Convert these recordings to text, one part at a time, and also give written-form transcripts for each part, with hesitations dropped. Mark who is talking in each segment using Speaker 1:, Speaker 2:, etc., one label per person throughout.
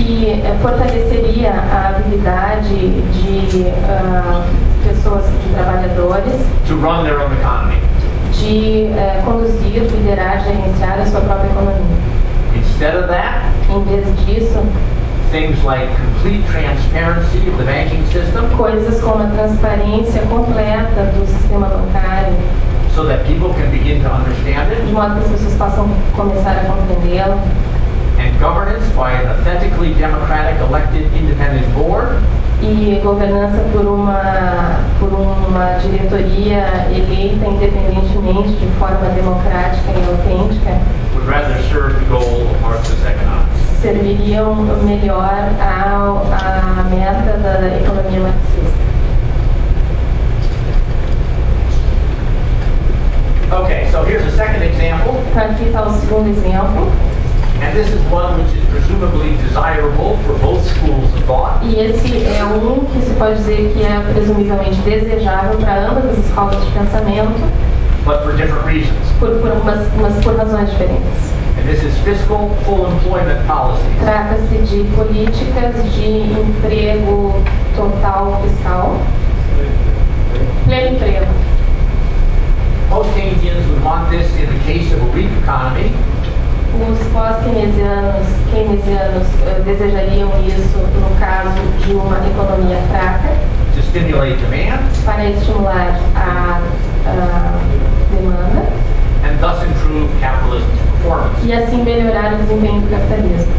Speaker 1: que fortaleceria a habilidade de pessoas, de trabalhadores,
Speaker 2: to run their own economy.
Speaker 1: de conduzir, liderar, gerenciar a sua própria economia.
Speaker 2: Instead of that,
Speaker 1: Em vez disso,
Speaker 2: things like complete transparency of the banking system,
Speaker 1: coisas como a transparência completa do sistema bancário,
Speaker 2: so that people can begin to understand
Speaker 1: de
Speaker 2: it,
Speaker 1: modo que as pessoas possam começar a compreendê-lo,
Speaker 2: and governance by an authentically democratic elected independent board,
Speaker 1: e governança por uma diretoria eleita independentemente, de forma democrática e autêntica,
Speaker 2: would rather serve the goal of Marxist economics.
Speaker 1: serviriam melhor à meta da economia marxista.
Speaker 2: Okay, so here's a second example,
Speaker 1: Então aqui está o segundo exemplo,
Speaker 2: and this is one which is presumably desirable for both schools of thought,
Speaker 1: e esse é um que se pode dizer que é presumivelmente desejável para ambas as escolas de pensamento,
Speaker 2: but for different reasons.
Speaker 1: mas por razões diferentes.
Speaker 2: And this is fiscal full employment policies.
Speaker 1: Trata-se de políticas de emprego total fiscal, pleno emprego.
Speaker 2: Most Keynesians would want this in the case of a weak economy,
Speaker 1: Os pós-keynesianos desejariam isso no caso de uma economia fraca,
Speaker 2: to stimulate demand
Speaker 1: para estimular a demanda
Speaker 2: and thus improve capitalism's performance.
Speaker 1: e assim melhorar o desempenho do capitalismo.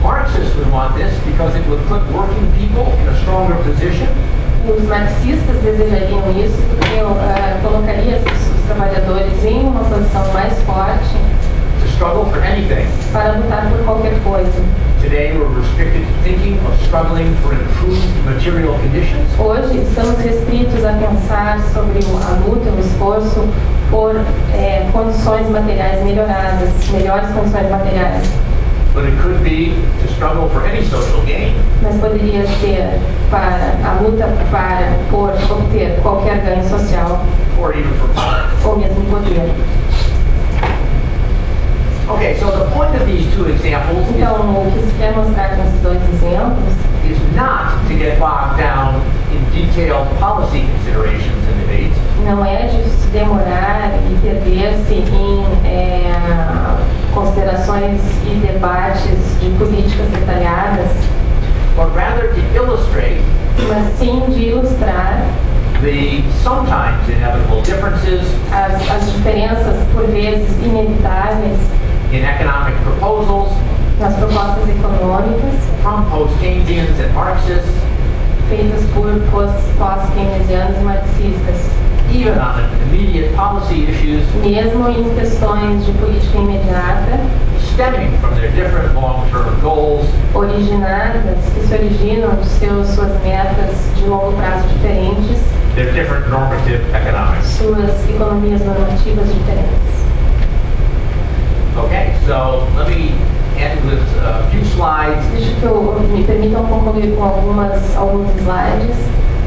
Speaker 2: Marxists would want this because it would put working people in a stronger position
Speaker 1: Os marxistas desejariam isso porque colocaria os trabalhadores em uma posição mais forte
Speaker 2: to struggle for anything.
Speaker 1: para lutar por qualquer coisa.
Speaker 2: Today we're restricted to thinking of struggling for improved material conditions,
Speaker 1: Hoje estamos restritos a pensar sobre a luta, o esforço por condições materiais melhoradas, melhores condições materiais.
Speaker 2: but it could be to struggle for any social gain,
Speaker 1: Mas poderia ser para a luta por obter qualquer ganho social
Speaker 2: or even for power.
Speaker 1: ou mesmo poder.
Speaker 2: Okay, so the point of these two examples
Speaker 1: Então, o que se quer mostrar com esses dois exemplos
Speaker 2: is not to get bogged down in detailed policy considerations and debates,
Speaker 1: não é de se demorar e perder-se em considerações e debates de políticas detalhadas,
Speaker 2: but rather to illustrate
Speaker 1: mas sim de ilustrar
Speaker 2: the sometimes inevitable differences
Speaker 1: as diferenças, por vezes inevitáveis,
Speaker 2: in economic proposals
Speaker 1: nas propostas econômicas
Speaker 2: from post-Keynesians and Marxists,
Speaker 1: feitas por pós-keynesianos e marxistas,
Speaker 2: even on immediate policy issues
Speaker 1: mesmo em questões de política imediata,
Speaker 2: stemming from their different long-term goals,
Speaker 1: que se originam de suas metas de longo prazo diferentes,
Speaker 2: their different normative economics.
Speaker 1: suas economias normativas diferentes.
Speaker 2: Okay, so let me end with a few slides,
Speaker 1: Deixa que me permitam concluir com alguns slides,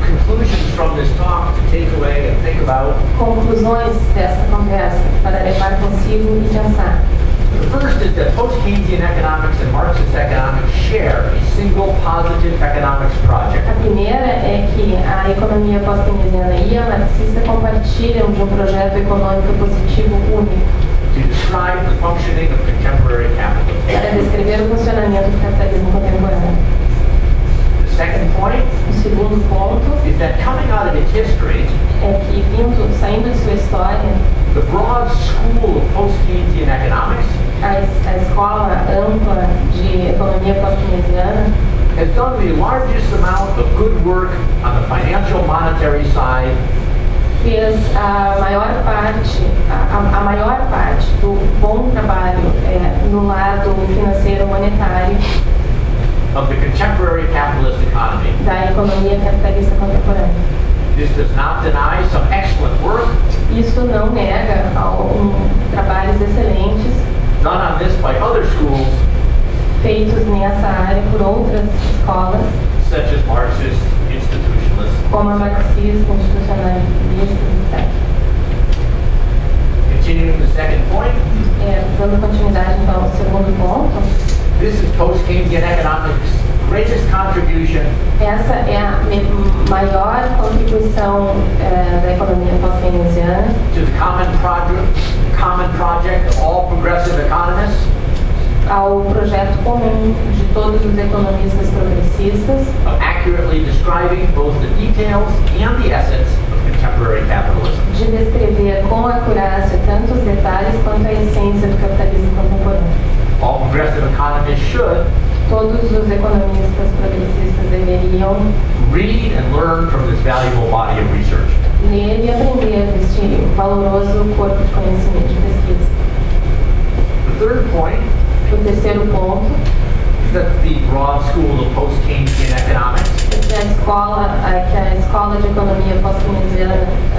Speaker 2: conclusions from this talk to take away and think about.
Speaker 1: conclusões dessa conversa para levar consigo e pensar.
Speaker 2: The first is that post-Keynesian economics and Marxist economics share a single positive economics project.
Speaker 1: A primeira é que a economia pós-keynesiana e a marxista compartilham de um projeto econômico positivo único
Speaker 2: To describe the functioning of contemporary capitalism.
Speaker 1: para descrever o funcionamento do capitalismo contemporâneo.
Speaker 2: The second point
Speaker 1: O segundo ponto
Speaker 2: is that coming out of its history,
Speaker 1: é que, saindo de sua história,
Speaker 2: the broad school of post-Keynesian economics
Speaker 1: a escola ampla de economia pós-keynesiana
Speaker 2: has done the largest amount of good work on the financial monetary side
Speaker 1: fez a maior parte do bom trabalho no lado financeiro monetário
Speaker 2: of the contemporary capitalist economy.
Speaker 1: da economia capitalista contemporânea.
Speaker 2: This does not deny some excellent work
Speaker 1: Isso não nega trabalhos excelentes
Speaker 2: done on this by other schools,
Speaker 1: feitos nessa área por outras escolas,
Speaker 2: such as Marxist institutionalists.
Speaker 1: como a marxista, institucionalista, etc.
Speaker 2: Continuing the second point,
Speaker 1: Dando continuidade então ao segundo ponto,
Speaker 2: This is post-Keynesian economics' greatest contribution
Speaker 1: Essa é a maior contribuição da economia pós-keynesiana
Speaker 2: to the common project of all progressive economists
Speaker 1: ao projeto comum de todos os economistas progressistas
Speaker 2: of accurately describing both the details and the essence of contemporary capitalism.
Speaker 1: de descrever com acurácia tanto os detalhes quanto a essência do capitalismo contemporâneo.
Speaker 2: All progressive economists should
Speaker 1: Todos os economistas progressistas deveriam
Speaker 2: read and learn from this valuable body of research.
Speaker 1: ler e aprender deste valoroso corpo de conhecimento de pesquisa.
Speaker 2: The third point
Speaker 1: O terceiro ponto
Speaker 2: is that the broad school of post-Keynesian economics
Speaker 1: é que a escola de economia pós-keynesiana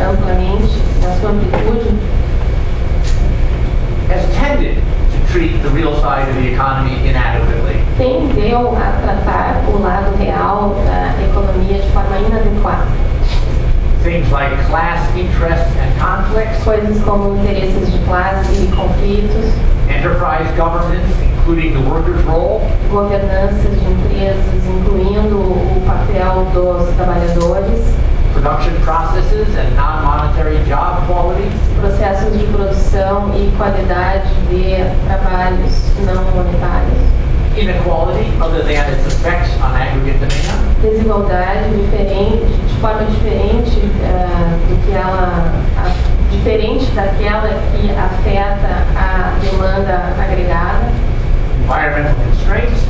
Speaker 1: amplamente, na sua amplitude,
Speaker 2: has tended to treat the real side of the economy inadequately.
Speaker 1: tendeu a tratar o lado real da economia de forma inadequada.
Speaker 2: Things like class interests and conflicts,
Speaker 1: Coisas como interesses de classe e conflitos,
Speaker 2: enterprise governance, including the workers' role,
Speaker 1: governanças de empresas, incluindo o papel dos trabalhadores,
Speaker 2: production processes and non-monetary job quality,
Speaker 1: processos de produção e qualidade de trabalhos não monetários,
Speaker 2: inequality other than its effects on aggregate demand,
Speaker 1: desigualdade diferente, de forma diferente do que diferente daquela que afeta a demanda agregada,
Speaker 2: environmental constraints,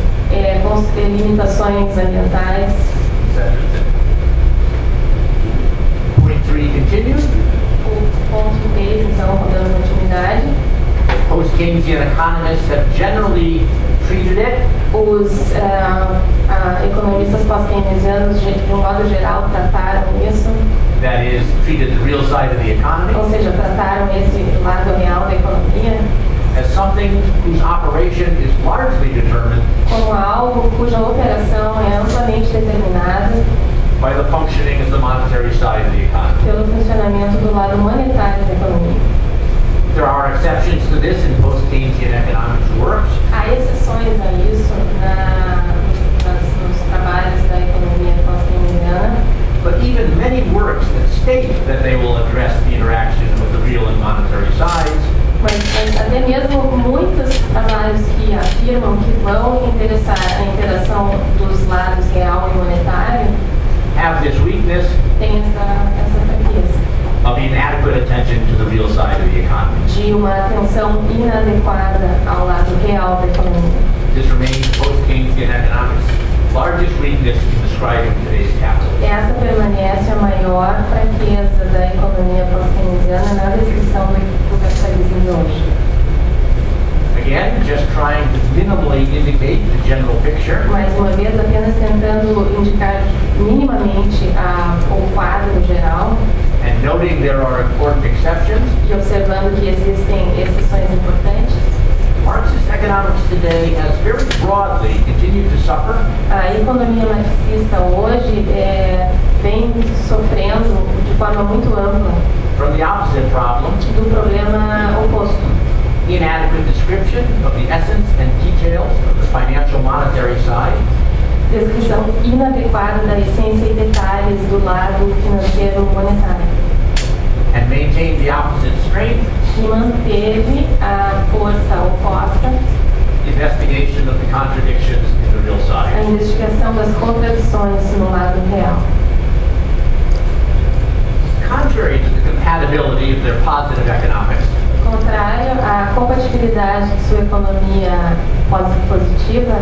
Speaker 1: limitações ambientais.
Speaker 2: etc. Point 3 continues.
Speaker 1: O ponto 3, então, dando continuidade.
Speaker 2: Post-Keynesian economists have generally treated it
Speaker 1: Os economistas pós-keynesianos, de um modo geral, trataram isso,
Speaker 2: that is, treated the real side of the economy
Speaker 1: ou seja, trataram esse lado real da economia
Speaker 2: as something whose operation is largely determined
Speaker 1: como algo cuja operação é amplamente determinada
Speaker 2: by the functioning of the monetary side of the economy.
Speaker 1: pelo funcionamento do lado monetário da economia.
Speaker 2: There are exceptions to this in post-Keynesian economics works,
Speaker 1: Há exceções a isso nos trabalhos da economia pós-keynesiana,
Speaker 2: but even many works that state that they will address the interaction of the real and monetary sides
Speaker 1: mas até mesmo muitos trabalhos que afirmam que vão interessar a interação dos lados real e monetário
Speaker 2: have this weakness
Speaker 1: têm essa fraqueza
Speaker 2: of inadequate attention to the real side of the economy.
Speaker 1: de uma atenção inadequada ao lado real da economia.
Speaker 2: This remains post-Keynesian economics' largest weakness in describing today's capitalism.
Speaker 1: Essa permanece a maior fraqueza da economia pós-keynesiana na descrição do capitalismo de hoje.
Speaker 2: Again, just trying to minimally indicate the general picture.
Speaker 1: Mais uma vez, apenas tentando indicar minimamente o quadro geral
Speaker 2: And noting there are important exceptions,
Speaker 1: e observando que existem exceções importantes.
Speaker 2: Marxist economics today has very broadly continued to suffer
Speaker 1: A economia marxista hoje vem sofrendo de forma muito ampla
Speaker 2: from the opposite problem,
Speaker 1: do problema oposto.
Speaker 2: inadequate description of the essence and details of the financial monetary side,
Speaker 1: Descrição inadequada da essência e detalhes do lado financeiro monetário.
Speaker 2: and maintain the opposite strength,
Speaker 1: E manteve a força oposta,
Speaker 2: investigation of the contradictions in the real
Speaker 1: a
Speaker 2: side.
Speaker 1: investigação das contradições no lado real.
Speaker 2: Contrary to the compatibility of their positive economics,
Speaker 1: Contrário à compatibilidade de sua economia positiva,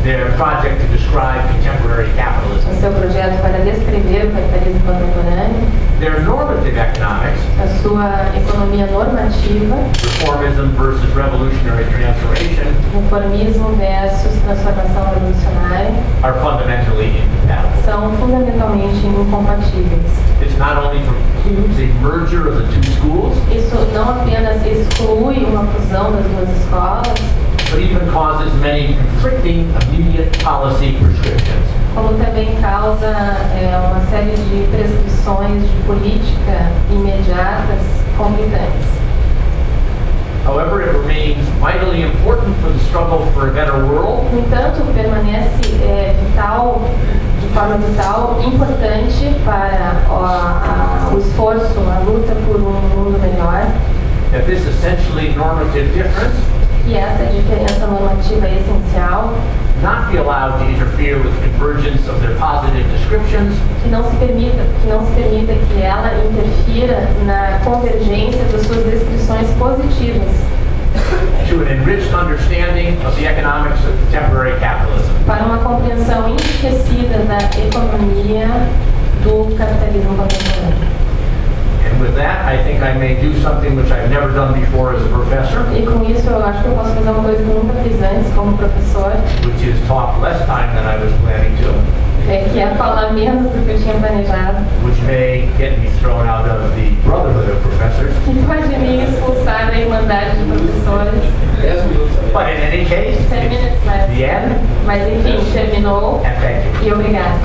Speaker 2: their project to describe contemporary capitalism,
Speaker 1: o seu projeto para descrever o capitalismo contemporâneo,
Speaker 2: their normative economics,
Speaker 1: a sua economia normativa,
Speaker 2: reformism versus revolutionary transformation,
Speaker 1: reformismo versus transformação revolucionária,
Speaker 2: are fundamentally incompatible.
Speaker 1: são fundamentalmente incompatíveis.
Speaker 2: This not only precludes a merger of the two schools,
Speaker 1: Isso não apenas exclui uma fusão das duas escolas,
Speaker 2: but even causes many conflicting immediate policy prescriptions.
Speaker 1: como também causa uma série de prescrições de política imediatas complicantes.
Speaker 2: However, it remains vitally important for the struggle for a better world.
Speaker 1: No entanto, permanece vital, de forma vital, importante para o esforço, a luta por um mundo melhor.
Speaker 2: That this essentially normative difference
Speaker 1: Que essa diferença normativa é essencial.
Speaker 2: not be allowed to interfere with convergence of their positive descriptions,
Speaker 1: Que não se permita que ela interfira na convergência das suas descrições positivas
Speaker 2: to an enriched understanding of the economics of contemporary capitalism.
Speaker 1: para uma compreensão enriquecida da economia do capitalismo contemporâneo.
Speaker 2: And with that, I think I may do something which I've never done before as a professor,
Speaker 1: E com isso eu acho que eu posso fazer uma coisa que eu nunca fiz antes como professor,
Speaker 2: which is talk less time than I was planning to,
Speaker 1: que é falar menos do que eu tinha planejado,
Speaker 2: which may get me thrown out of the brotherhood of professors.
Speaker 1: que pode me expulsar da irmandade de professores.
Speaker 2: But in any case,
Speaker 1: 10 minutes
Speaker 2: it's
Speaker 1: left.
Speaker 2: the end,
Speaker 1: Mas enfim, terminou
Speaker 2: and thank you.
Speaker 1: e obrigado.